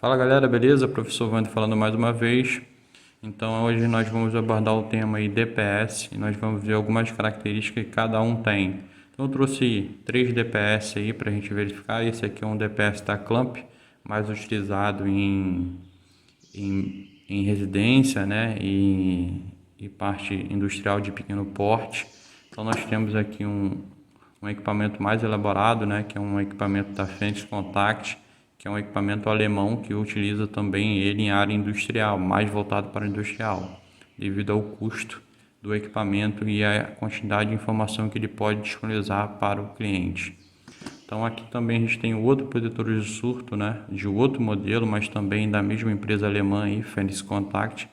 Fala galera, beleza? Professor Wander falando mais uma vez. Então hoje nós vamos abordar o tema aí DPS e nós vamos ver algumas características que cada um tem. Então eu trouxe 3 DPS aí para a gente verificar. Esse aqui é um DPS da Clamp, mais utilizado em residência, né? E parte industrial de pequeno porte. Então nós temos aqui um equipamento mais elaborado, né? Que é um equipamento da Fenix Contact, que é um equipamento alemão que utiliza também ele em área industrial, mais voltado para industrial, devido ao custo do equipamento e a quantidade de informação que ele pode disponibilizar para o cliente. Então aqui também a gente tem outro protetor de surto, né, de outro modelo, mas também da mesma empresa alemã aí, Fenix Contact.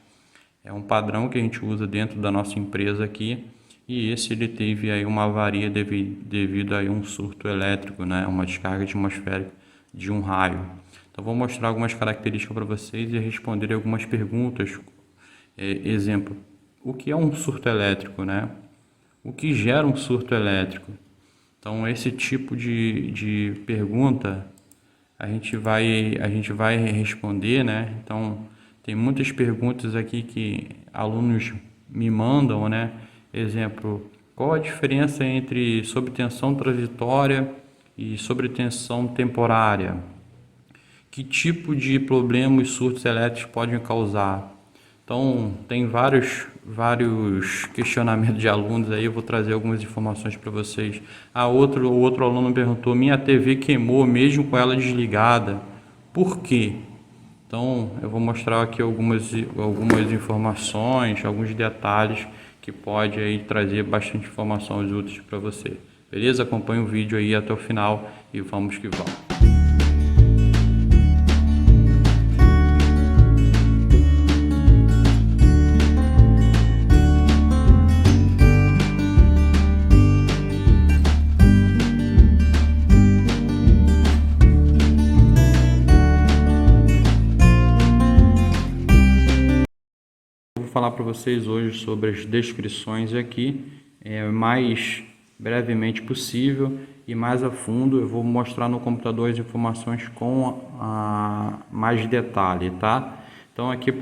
É um padrão que a gente usa dentro da nossa empresa aqui, e esse ele teve aí uma avaria devido a um surto elétrico, né, uma descarga atmosférica de um raio. Então vou mostrar algumas características para vocês e responder algumas perguntas. Exemplo, o que é um surto elétrico, né? O que gera um surto elétrico? Então esse tipo de pergunta a gente vai responder, né? Então tem muitas perguntas aqui que alunos me mandam, né? Exemplo, qual a diferença entre sobretensão transitória e sobretensão temporária? Que tipo de problema os surtos elétricos podem causar? Então, tem vários questionamentos de alunos aí, eu vou trazer algumas informações para vocês. O outro aluno perguntou, minha TV queimou mesmo com ela desligada, por quê? Então, eu vou mostrar aqui algumas informações, alguns detalhes que pode aí trazer bastante informações úteis para você. Beleza? Acompanhe o vídeo aí até o final e vamos que vamos. Vou falar para vocês hoje sobre as descrições aqui, mais brevemente possível e mais a fundo. Eu vou mostrar no computador as informações com mais detalhe, tá? Então aqui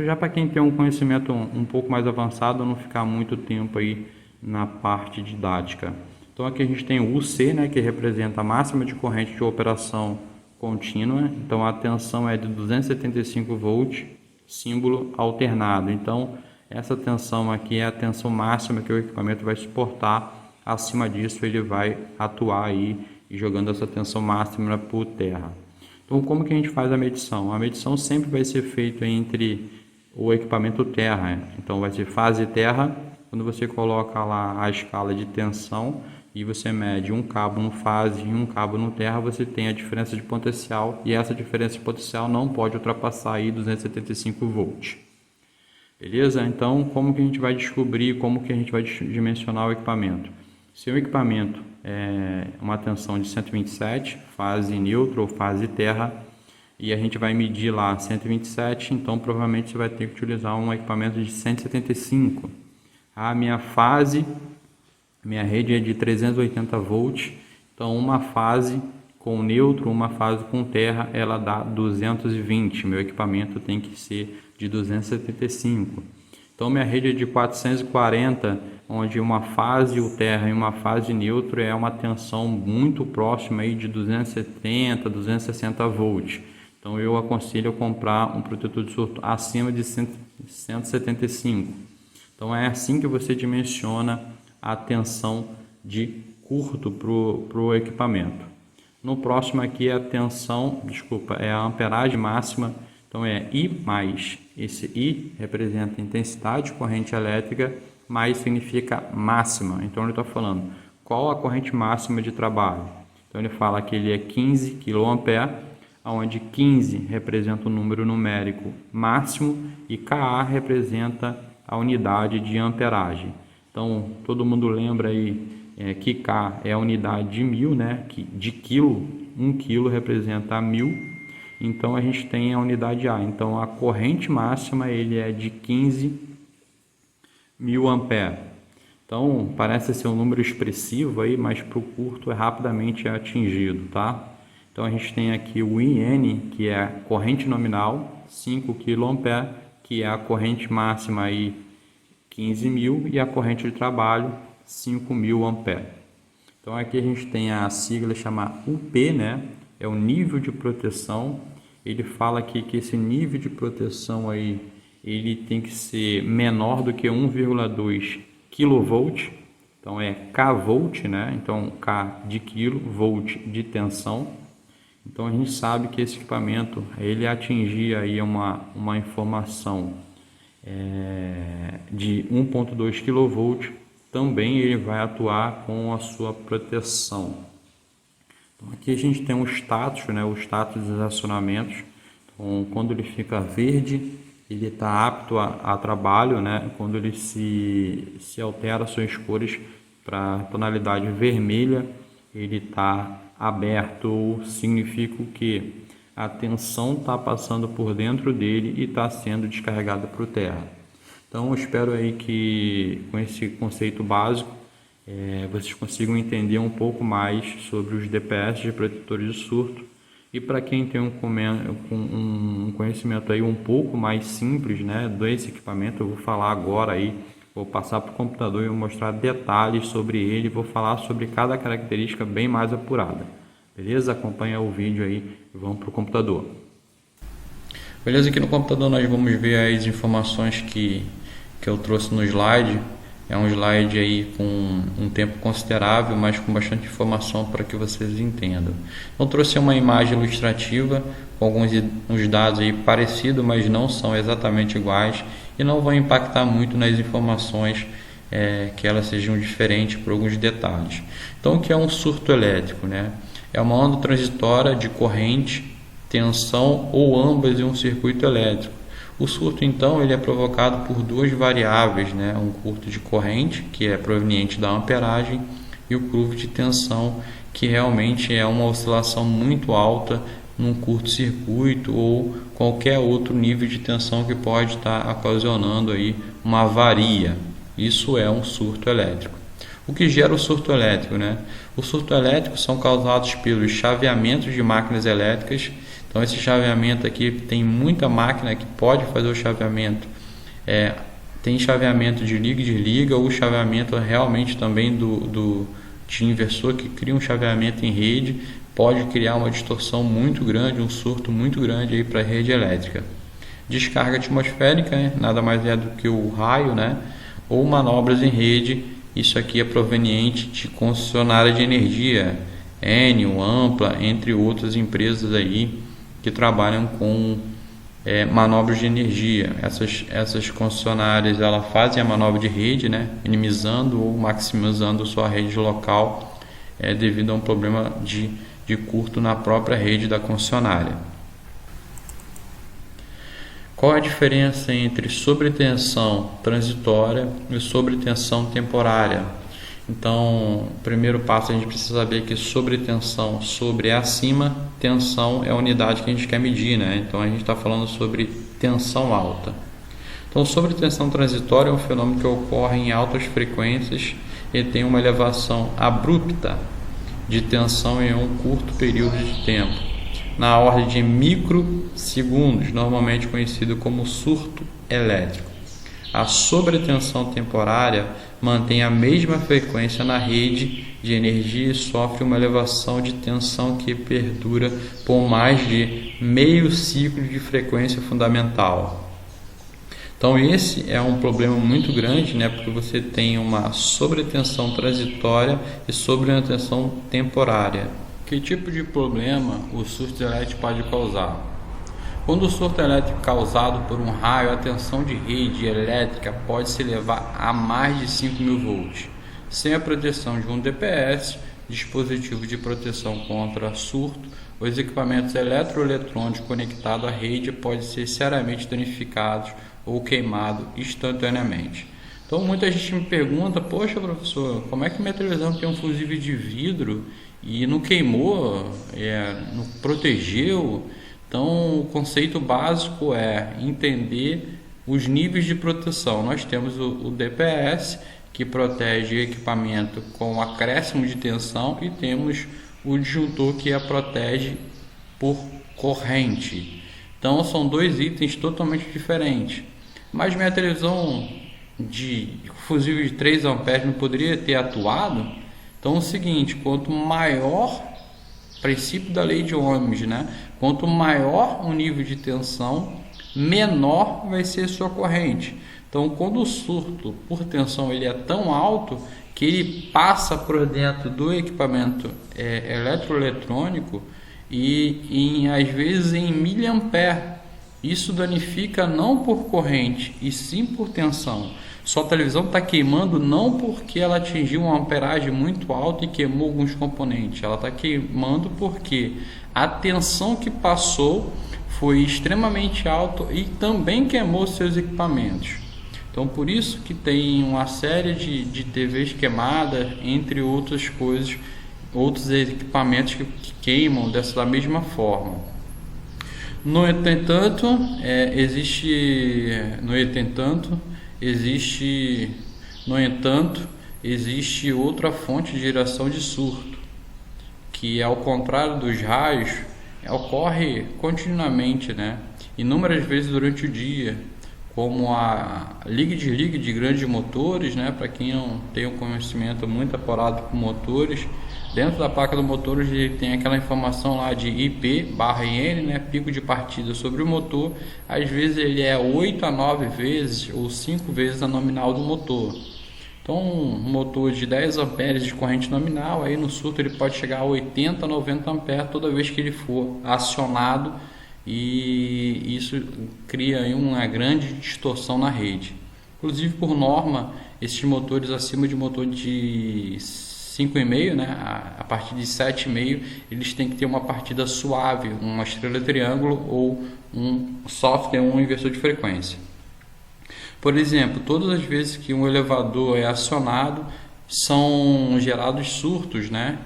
já para quem tem um conhecimento um pouco mais avançado, não ficar muito tempo aí na parte didática. Então aqui a gente tem o UC, né, que representa a máxima de corrente de operação contínua. Então a tensão é de 275 volts, símbolo alternado. Então essa tensão aqui é a tensão máxima que o equipamento vai suportar. Acima disso ele vai atuar aí jogando essa tensão máxima por terra. Então como que a gente faz a medição? A medição sempre vai ser feita entre o equipamento terra. Então vai ser fase terra, quando você coloca lá a escala de tensão e você mede um cabo no fase e um cabo no terra, você tem a diferença de potencial, e essa diferença de potencial não pode ultrapassar aí 275 volts. Beleza? Então, como que a gente vai descobrir, como que a gente vai dimensionar o equipamento? Se o equipamento é uma tensão de 127, fase neutra ou fase terra, e a gente vai medir lá 127, então provavelmente você vai ter que utilizar um equipamento de 175. A minha rede é de 380 volts, então uma fase com neutro, uma fase com terra, ela dá 220. Meu equipamento tem que ser de 275. Então minha rede é de 440, onde uma fase o terra e uma fase neutro é uma tensão muito próxima aí de 270, 260 volts. Então eu aconselho a comprar um protetor de surto acima de 175. Então é assim que você dimensiona a tensão de curto para o equipamento. No próximo aqui é a tensão, é a amperagem máxima, então é I mais. Esse I representa intensidade de corrente elétrica, mais significa máxima. Então ele está falando qual a corrente máxima de trabalho. Então ele fala que ele é 15 kA, onde 15 representa o número numérico máximo e Ka representa a unidade de amperagem. Então todo mundo lembra aí que K é a unidade de 1000, né? De quilo, 1 quilo representa 1000. Então a gente tem a unidade A. Então a corrente máxima ele é de 15.000 amperes. Então parece ser um número expressivo aí, mas para o curto é rapidamente atingido, tá? Então a gente tem aqui o IN, que é a corrente nominal, 5 kA, que é a corrente máxima aí 15.000 e a corrente de trabalho 5.000 ampere. Então aqui a gente tem a sigla chamada UP, né? É o nível de proteção. Ele fala aqui que esse nível de proteção aí, ele tem que ser menor do que 1,2 kV. Então é kV, né? Então K de quilo, volt de tensão. Então a gente sabe que esse equipamento, ele atingir aí uma informação de 1,2 kV, também ele vai atuar com a sua proteção. Então, aqui a gente tem o status, né, o status dos acionamentos. Então, quando ele fica verde, ele está apto a trabalho, né? Quando ele se altera suas cores para tonalidade vermelha, ele está aberto, significa que a tensão está passando por dentro dele e está sendo descarregada para o terra. Então eu espero aí que com esse conceito básico vocês consigam entender um pouco mais sobre os DPS de protetores de surto. E para quem tem um conhecimento aí um pouco mais simples, né, desse equipamento, eu vou falar agora aí, vou passar para o computador e vou mostrar detalhes sobre ele, vou falar sobre cada característica bem mais apurada. Beleza? Acompanha o vídeo aí e vamos para o computador. Beleza, aqui no computador nós vamos ver as informações que eu trouxe no slide. É um slide aí com um tempo considerável, mas com bastante informação para que vocês entendam. Eu trouxe uma imagem ilustrativa com alguns dados aí parecidos, mas não são exatamente iguais e não vão impactar muito nas informações que elas sejam diferentes por alguns detalhes. Então, o que é um surto elétrico, né? É uma onda transitória de corrente, tensão ou ambas em um circuito elétrico. O surto, então, ele é provocado por duas variáveis, né? Um curto de corrente, que é proveniente da amperagem, e o curvo de tensão, que realmente é uma oscilação muito alta num curto-circuito ou qualquer outro nível de tensão que pode estar ocasionando aí uma avaria. Isso é um surto elétrico. O que gera o surto elétrico, né? O surto elétrico são causados pelos chaveamentos de máquinas elétricas. Então esse chaveamento aqui, tem muita máquina que pode fazer o chaveamento. Tem chaveamento de liga e desliga, ou chaveamento realmente também de inversor, que cria um chaveamento em rede, pode criar uma distorção muito grande, um surto muito grande aí para a rede elétrica. Descarga atmosférica, né? Nada mais é do que o raio, né? Ou manobras em rede. Isso aqui é proveniente de concessionária de energia, Enel, Ampla, entre outras empresas aí que trabalham com manobras de energia. Essas concessionárias, elas fazem a manobra de rede, né, minimizando ou maximizando sua rede local devido a um problema de curto na própria rede da concessionária. Qual a diferença entre sobretensão transitória e sobretensão temporária? Então, primeiro passo, a gente precisa saber que sobretensão, sobre é acima, tensão é a unidade que a gente quer medir, né? Então a gente está falando sobre tensão alta. Então, sobretensão transitória é um fenômeno que ocorre em altas frequências e tem uma elevação abrupta de tensão em um curto período de tempo, na ordem de microsegundos, normalmente conhecido como surto elétrico. A sobretensão temporária mantém a mesma frequência na rede de energia e sofre uma elevação de tensão que perdura por mais de meio ciclo de frequência fundamental. Então esse é um problema muito grande, né? Porque você tem uma sobretensão transitória e sobretensão temporária. Que tipo de problema o surto elétrico pode causar? Quando o surto elétrico causado por um raio, a tensão de rede elétrica pode se elevar a mais de 5.000 volts. Sem a proteção de um DPS, dispositivo de proteção contra surto, os equipamentos eletroeletrônicos conectados à rede podem ser seriamente danificados ou queimados instantaneamente. Então muita gente me pergunta: poxa professor, como é que minha televisão tem um fusível de vidro e não queimou, não protegeu? Então, o conceito básico é entender os níveis de proteção. Nós temos o DPS, que protege o equipamento com acréscimo de tensão, e temos o disjuntor que a protege por corrente. Então são dois itens totalmente diferentes. Mas minha televisão de fusível de 3 amperes não poderia ter atuado? Então é o seguinte, quanto maior princípio da lei de Ohms, né? Quanto maior o nível de tensão, menor vai ser a sua corrente. Então, quando o surto por tensão ele é tão alto que ele passa por dentro do equipamento eletroeletrônico e às vezes em miliampere, isso danifica não por corrente e sim por tensão. Sua televisão está queimando não porque ela atingiu uma amperagem muito alta e queimou alguns componentes. Ela está queimando porque a tensão que passou foi extremamente alta e também queimou seus equipamentos. Então, por isso que tem uma série de TVs queimadas, entre outras coisas, outros equipamentos que queimam da mesma forma. No entanto, existe outra fonte de geração de surto, que ao contrário dos raios, ocorre continuamente, né? Inúmeras vezes durante o dia, como a liga e desliga de grandes motores, né? Para quem não tem um conhecimento muito apurado com motores, dentro da placa do motor ele tem aquela informação lá de IP/N, né? Pico de partida sobre o motor. Às vezes ele é 8 a 9 vezes ou 5 vezes a nominal do motor. Então, um motor de 10 amperes de corrente nominal, aí no surto ele pode chegar a 80, 90 amperes toda vez que ele for acionado, e isso cria aí uma grande distorção na rede. Inclusive, por norma, esses motores acima de motor de 5,5, né, a partir de 7,5, eles têm que ter uma partida suave, uma estrela triângulo ou um software, um inversor de frequência. Por exemplo, todas as vezes que um elevador é acionado, são gerados surtos, né?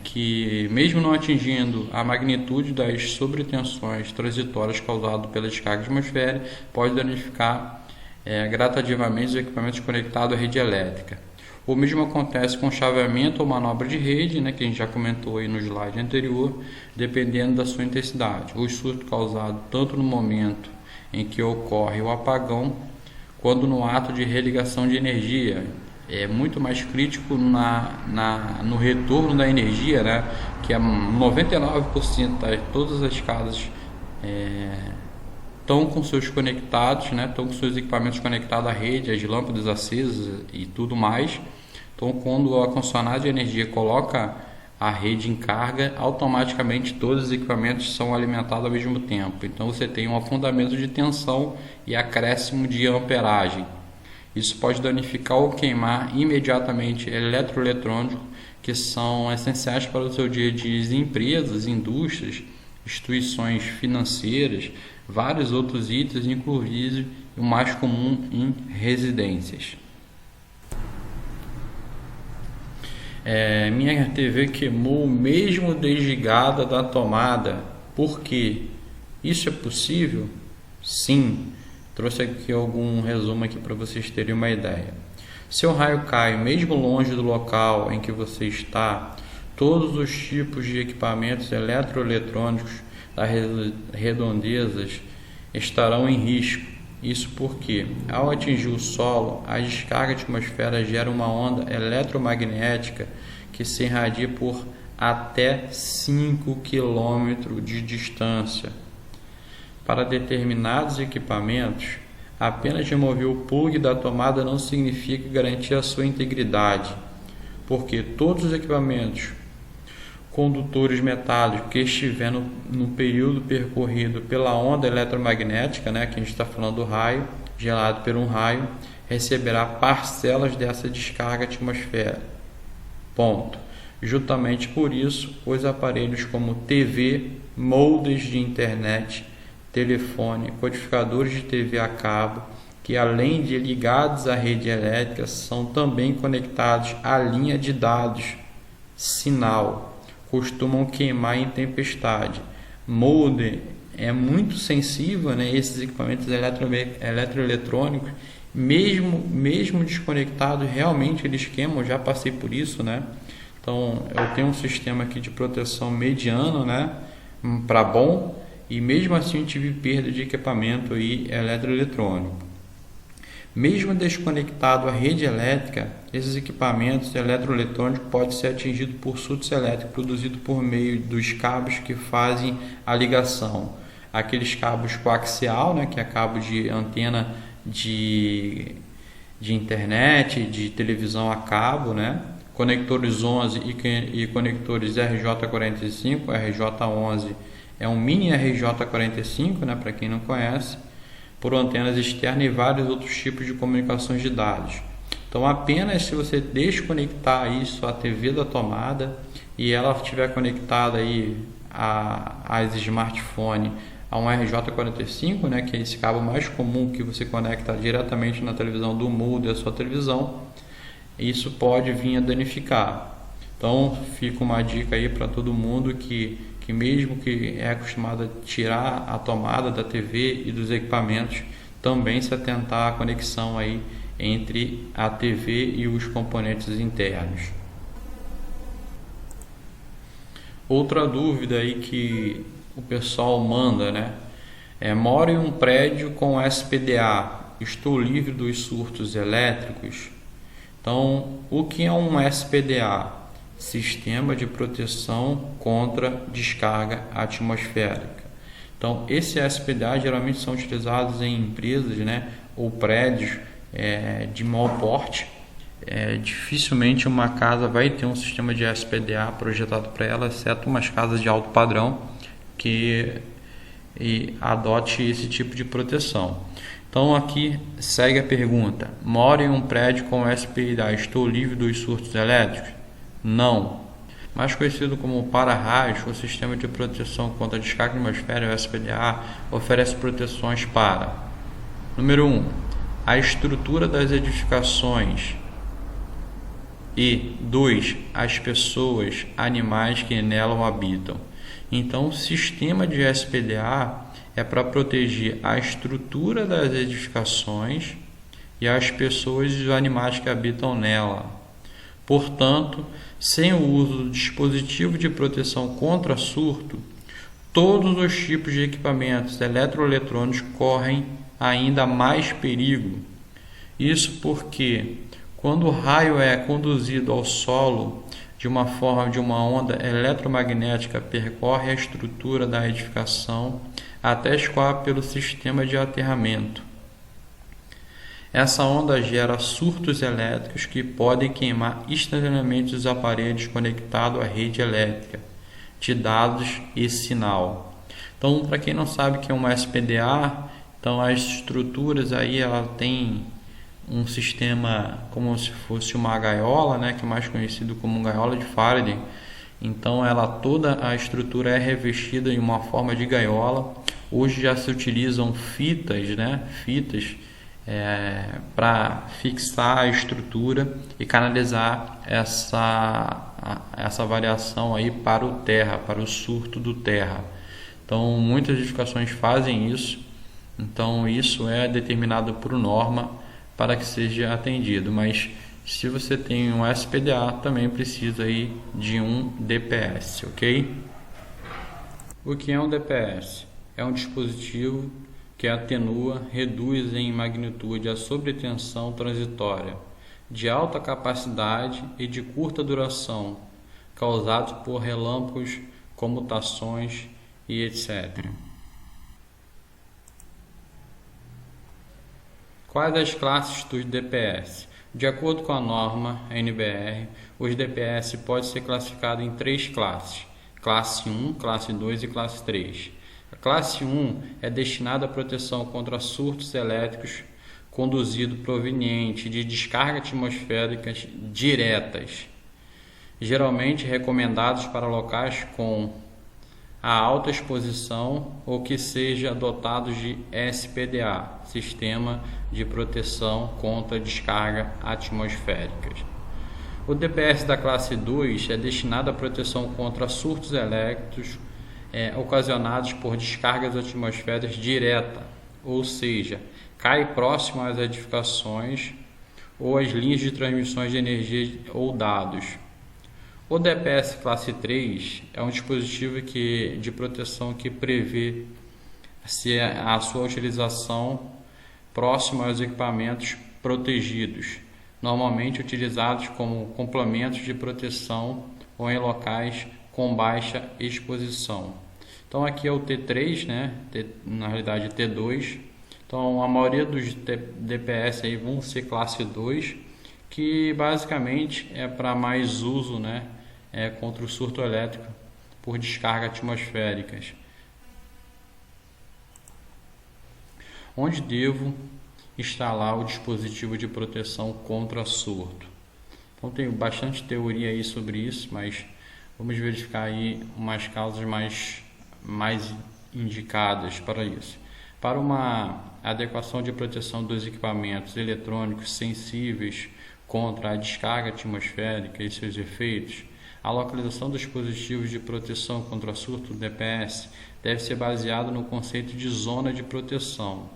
Que mesmo não atingindo a magnitude das sobretensões transitórias causadas pela descarga atmosférica, pode danificar gradativamente os equipamentos conectados à rede elétrica. O mesmo acontece com chaveamento ou manobra de rede, né, que a gente já comentou aí no slide anterior, dependendo da sua intensidade. O surto causado tanto no momento em que ocorre o apagão, quando no ato de religação de energia. É muito mais crítico no retorno da energia, né? Que é 99% de todas as casas estão com seus conectados, né? Estão com seus equipamentos conectados à rede, as lâmpadas acesas e tudo mais. Então, quando a concessionária de energia coloca a rede em carga, automaticamente todos os equipamentos são alimentados ao mesmo tempo. Então você tem um afundamento de tensão e acréscimo de amperagem. Isso pode danificar ou queimar imediatamente eletroeletrônicos que são essenciais para o seu dia a dia de empresas, indústrias, instituições financeiras, vários outros itens, inclusive o mais comum em residências. Minha TV queimou mesmo desligada da tomada. Por quê? Isso é possível? Sim. Trouxe aqui algum resumo aqui para vocês terem uma ideia. Se o raio cai mesmo longe do local em que você está, todos os tipos de equipamentos eletroeletrônicos das redondezas estarão em risco. Isso porque, ao atingir o solo, a descarga atmosférica gera uma onda eletromagnética que se irradia por até 5 km de distância. Para determinados equipamentos, apenas remover o plug da tomada não significa garantir a sua integridade, porque todos os equipamentos condutores metálicos que estiver no período percorrido pela onda eletromagnética, né, que a gente está falando do raio, gerado por um raio, receberá parcelas dessa descarga atmosférica. Ponto. Justamente por isso, os aparelhos como TV, modems de internet, telefone, codificadores de TV a cabo, que além de ligados à rede elétrica, são também conectados à linha de dados, sinal, costumam queimar em tempestade. Modem é muito sensível, né? Esses equipamentos eletroeletrônicos, mesmo desconectados, realmente eles queimam. Já passei por isso, né? Então eu tenho um sistema aqui de proteção mediano, né, para bom, e mesmo assim eu tive perda de equipamento aí eletroeletrônico. Mesmo desconectado à rede elétrica, esses equipamentos eletroeletrônicos podem ser atingidos por surtos elétricos produzidos por meio dos cabos que fazem a ligação. Aqueles cabos coaxial, né, que é cabo de antena de internet, de televisão a cabo, né? Conectores 11 e conectores RJ45, RJ11 é um mini RJ45, né, para quem não conhece, por antenas externas e vários outros tipos de comunicações de dados. Então apenas se você desconectar isso à TV da tomada e ela estiver conectada aí às smartphones a um RJ45, né, que é esse cabo mais comum que você conecta diretamente na televisão do mudo da sua televisão, isso pode vir a danificar. Então fica uma dica aí para todo mundo que mesmo que é acostumado a tirar a tomada da TV e dos equipamentos, também se atentar à conexão aí entre a TV e os componentes internos. Outra dúvida aí que o pessoal manda, né? Moro em um prédio com SPDA, estou livre dos surtos elétricos? Então, o que é um SPDA? Sistema de proteção contra descarga atmosférica. Então, esse SPDA geralmente são utilizados em empresas, né, ou prédios de mau porte. Dificilmente uma casa vai ter um sistema de SPDA projetado para ela, exceto umas casas de alto padrão que adote esse tipo de proteção. Então aqui segue a pergunta: moro em um prédio com SPDA, estou livre dos surtos elétricos? Não. Mais conhecido como para-raios, o sistema de proteção contra a descarga atmosférica, o SPDA, oferece proteções para: número 1, a estrutura das edificações, e 2, as pessoas, animais que nela habitam. Então, o sistema de SPDA é para proteger a estrutura das edificações e as pessoas e os animais que habitam nela. Portanto, sem o uso do dispositivo de proteção contra surto, todos os tipos de equipamentos eletroeletrônicos correm ainda mais perigo. Isso porque, quando o raio é conduzido ao solo de uma forma de uma onda eletromagnética, percorre a estrutura da edificação até escoar pelo sistema de aterramento. Essa onda gera surtos elétricos que podem queimar instantaneamente os aparelhos conectados à rede elétrica de dados e sinal. Então, para quem não sabe o que é uma SPDA, então as estruturas aí ela tem um sistema como se fosse uma gaiola, né, que é mais conhecido como gaiola de Faraday. Então, toda a estrutura é revestida em uma forma de gaiola. Hoje já se utilizam fitas, né, para fixar a estrutura e canalizar essa variação aí para o terra, para o surto do terra. Então, muitas edificações fazem isso. Então, isso é determinado por norma para que seja atendido. Mas se você tem um SPDA, também precisa aí de um DPS, ok? O que é um DPS? É um dispositivo que atenua, reduz em magnitude a sobretensão transitória de alta capacidade e de curta duração, causados por relâmpagos, comutações e etc. Quais as classes dos DPS? De acordo com a norma NBR, os DPS podem ser classificados em 3 classes: classe 1, classe 2 e classe 3. A classe 1 é destinada à proteção contra surtos elétricos conduzido proveniente de descargas atmosféricas diretas, geralmente recomendados para locais com a alta exposição ou que seja dotados de SPDA, Sistema de Proteção contra Descarga Atmosféricas. O DPS da classe 2 é destinado à proteção contra surtos elétricos ocasionados por descargas atmosféricas direta, ou seja, cai próximo às edificações ou às linhas de transmissão de energia ou dados. O DPS classe 3 é um dispositivo de proteção que prevê a sua utilização próxima aos equipamentos protegidos, normalmente utilizados como complementos de proteção ou em locais com baixa exposição. Então aqui é o T3, né? Na realidade T2. Então a maioria dos DPS aí vão ser classe 2, que basicamente é para mais uso, né? Contra o surto elétrico por descarga atmosféricas. Onde devo instalar o dispositivo de proteção contra surto? Então tem bastante teoria aí sobre isso, mas vamos verificar aí umas causas mais indicadas para isso. Para uma adequação de proteção dos equipamentos eletrônicos sensíveis contra a descarga atmosférica e seus efeitos, a localização dos dispositivos de proteção contra surto DPS deve ser baseada no conceito de zona de proteção,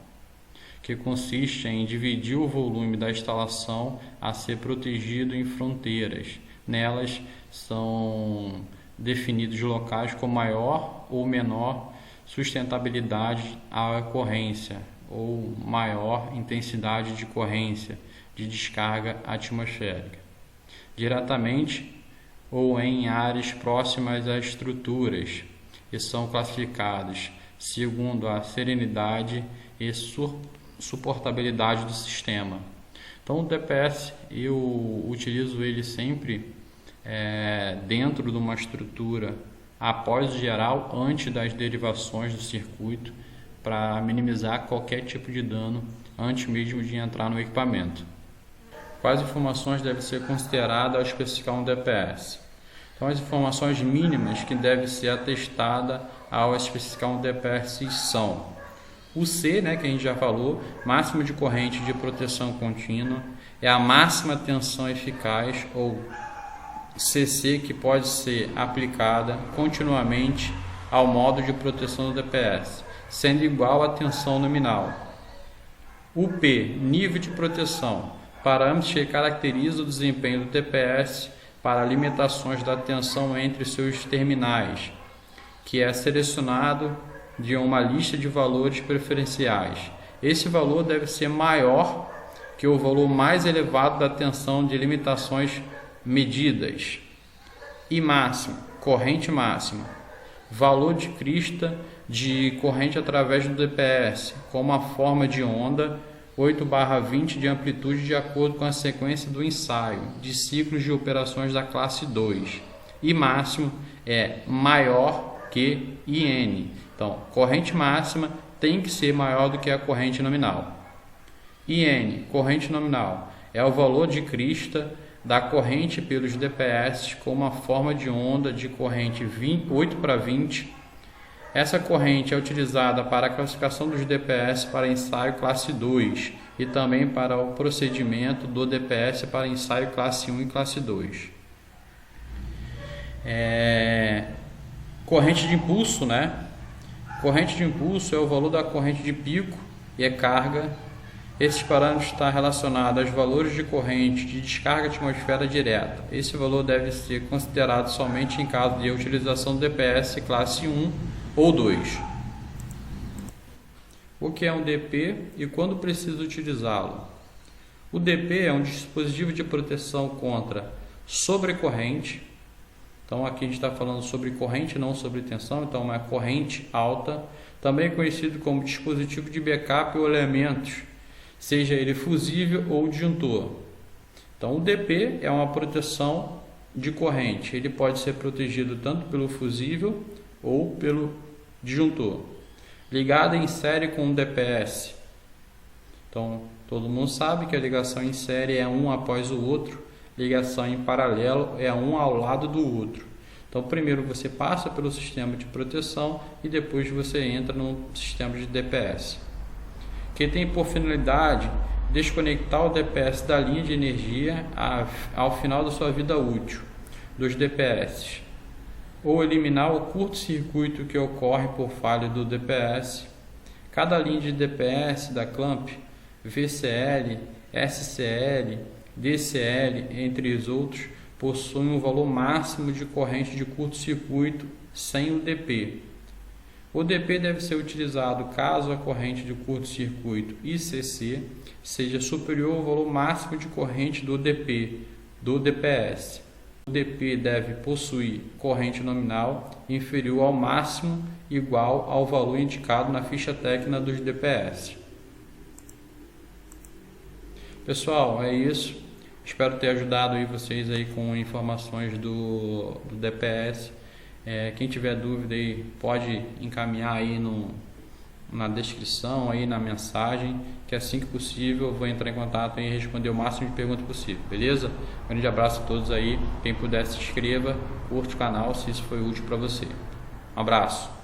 que consiste em dividir o volume da instalação a ser protegido em fronteiras. Nelas são definidos locais com maior ou menor sustentabilidade à ocorrência ou maior intensidade de ocorrência de descarga atmosférica, diretamente ou em áreas próximas às estruturas, e são classificados segundo a serenidade e suportabilidade do sistema. Então o DPS eu utilizo ele sempre dentro de uma estrutura após o geral, antes das derivações do circuito, para minimizar qualquer tipo de dano antes mesmo de entrar no equipamento. Quais informações devem ser consideradas ao especificar um DPS? Então as informações mínimas que devem ser atestadas ao especificar um DPS são o C, né, que a gente já falou, máximo de corrente de proteção contínua, é a máxima tensão eficaz, ou CC, que pode ser aplicada continuamente ao modo de proteção do DPS, sendo igual à tensão nominal. O P, nível de proteção, parâmetros que caracterizam o desempenho do DPS para limitações da tensão entre seus terminais, que é selecionado de uma lista de valores preferenciais. Esse valor deve ser maior que o valor mais elevado da tensão de limitações medidas. E máximo, corrente máxima, valor de crista de corrente através do DPS, com uma forma de onda 8/20 de amplitude de acordo com a sequência do ensaio de ciclos de operações da classe 2. E máximo é maior que IN. Então, corrente máxima tem que ser maior do que a corrente nominal. IN, corrente nominal, é o valor de crista da corrente pelos DPS com uma forma de onda de corrente 8/20. Essa corrente é utilizada para a classificação dos DPS para ensaio classe 2 e também para o procedimento do DPS para ensaio classe 1 e classe 2. Corrente de impulso, né? Corrente de impulso é o valor da corrente de pico e carga. Esses parâmetros estão relacionados aos valores de corrente de descarga atmosfera direta. Esse valor deve ser considerado somente em caso de utilização do DPS classe 1 ou 2. O que é um DP e quando preciso utilizá-lo? O DP é um dispositivo de proteção contra sobrecorrente. Então aqui a gente está falando sobre corrente, não sobre tensão, então uma corrente alta, também conhecido como dispositivo de backup ou elementos, seja ele fusível ou disjuntor. Então o DP é uma proteção de corrente, ele pode ser protegido tanto pelo fusível ou pelo disjuntor, ligada em série com o DPS. Então todo mundo sabe que a ligação em série é um após o outro, ligação em paralelo é um ao lado do outro. Então primeiro você passa pelo sistema de proteção e depois você entra no sistema de DPS, que tem por finalidade desconectar o DPS da linha de energia ao final da sua vida útil dos DPS, ou eliminar o curto-circuito que ocorre por falha do DPS. Cada linha de DPS da CLAMP, VCL, SCL, DCL, entre os outros, possui um valor máximo de corrente de curto-circuito sem o DP. O DP deve ser utilizado caso a corrente de curto-circuito ICC seja superior ao valor máximo de corrente do DP, do DPS. O DP deve possuir corrente nominal inferior ao máximo igual ao valor indicado na ficha técnica dos DPS. Pessoal, é isso. Espero ter ajudado aí vocês aí com informações do DPS. Quem tiver dúvida aí pode encaminhar aí na descrição, aí na mensagem, que assim que possível eu vou entrar em contato e responder o máximo de perguntas possível, beleza? Um grande abraço a todos aí. Quem puder se inscreva, curte o canal se isso foi útil para você. Um abraço.